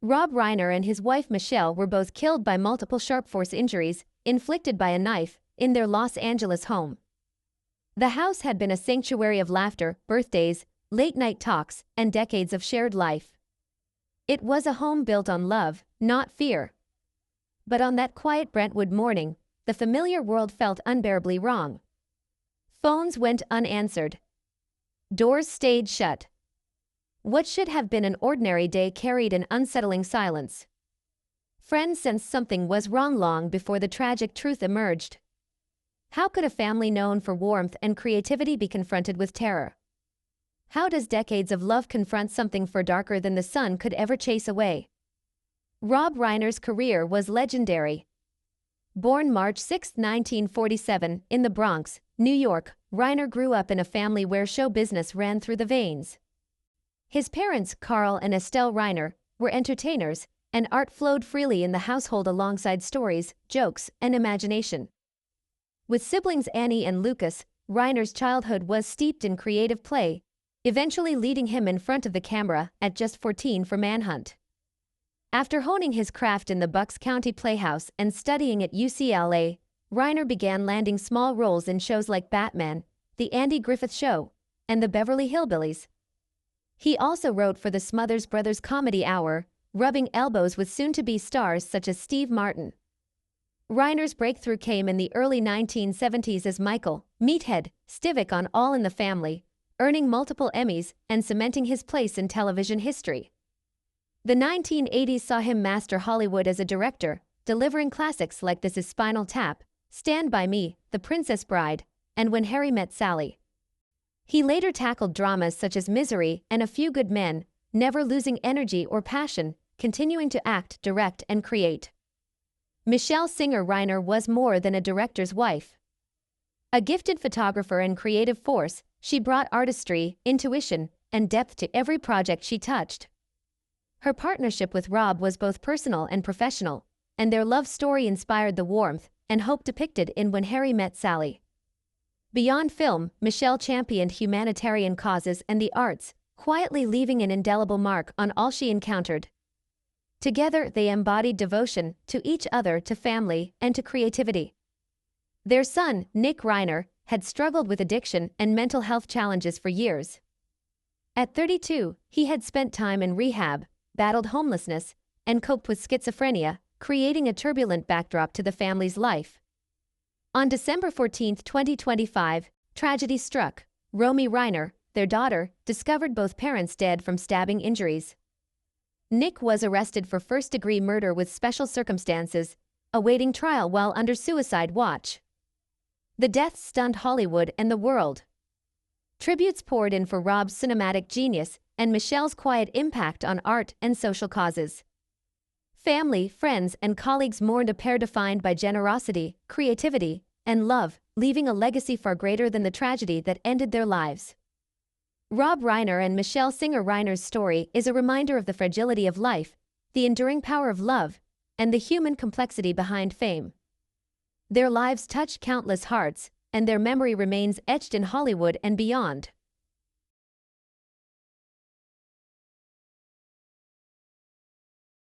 Rob Reiner and his wife Michelle were both killed by multiple sharp force injuries, inflicted by a knife, in their Los Angeles home. The house had been a sanctuary of laughter, birthdays, late-night talks, and decades of shared life. It was a home built on love, not fear. But on that quiet Brentwood morning, the familiar world felt unbearably wrong. Phones went unanswered. Doors stayed shut. What should have been an ordinary day carried an unsettling silence. Friends sensed something was wrong long before the tragic truth emerged. How could a family known for warmth and creativity be confronted with terror? How does decades of love confront something far darker than the sun could ever chase away? Rob Reiner's career was legendary. Born March 6, 1947, in the Bronx, New York, Reiner grew up in a family where show business ran through the veins. His parents, Carl and Estelle Reiner, were entertainers, and art flowed freely in the household alongside stories, jokes, and imagination. With siblings Annie and Lucas, Reiner's childhood was steeped in creative play, eventually leading him in front of the camera at just 14 for Manhunt. After honing his craft in the Bucks County Playhouse and studying at UCLA, Reiner began landing small roles in shows like Batman, The Andy Griffith Show, and The Beverly Hillbillies. He also wrote for the Smothers Brothers Comedy Hour, rubbing elbows with soon-to-be stars such as Steve Martin. Reiner's breakthrough came in the early 1970s as Michael, Meathead, Stivic on All in the Family, earning multiple Emmys and cementing his place in television history. The 1980s saw him master Hollywood as a director, delivering classics like This Is Spinal Tap, Stand By Me, The Princess Bride, and When Harry Met Sally. He later tackled dramas such as Misery and A Few Good Men, never losing energy or passion, continuing to act, direct, and create. Michelle Singer Reiner was more than a director's wife. A gifted photographer and creative force, she brought artistry, intuition, and depth to every project she touched. Her partnership with Rob was both personal and professional, and their love story inspired the warmth and hope depicted in When Harry Met Sally. Beyond film, Michelle championed humanitarian causes and the arts, quietly leaving an indelible mark on all she encountered. Together, they embodied devotion to each other, to family, and to creativity. Their son, Nick Reiner, had struggled with addiction and mental health challenges for years. At 32, he had spent time in rehab, battled homelessness, and coped with schizophrenia, creating a turbulent backdrop to the family's life. On December 14, 2025, tragedy struck. Romy Reiner, their daughter, discovered both parents dead from stabbing injuries. Nick was arrested for first-degree murder with special circumstances, awaiting trial while under suicide watch. The death stunned Hollywood and the world. Tributes poured in for Rob's cinematic genius and Michelle's quiet impact on art and social causes. Family, friends, and colleagues mourned a pair defined by generosity, creativity, and love, leaving a legacy far greater than the tragedy that ended their lives. Rob Reiner and Michelle Singer Reiner's story is a reminder of the fragility of life, the enduring power of love, and the human complexity behind fame. Their lives touched countless hearts, and their memory remains etched in Hollywood and beyond.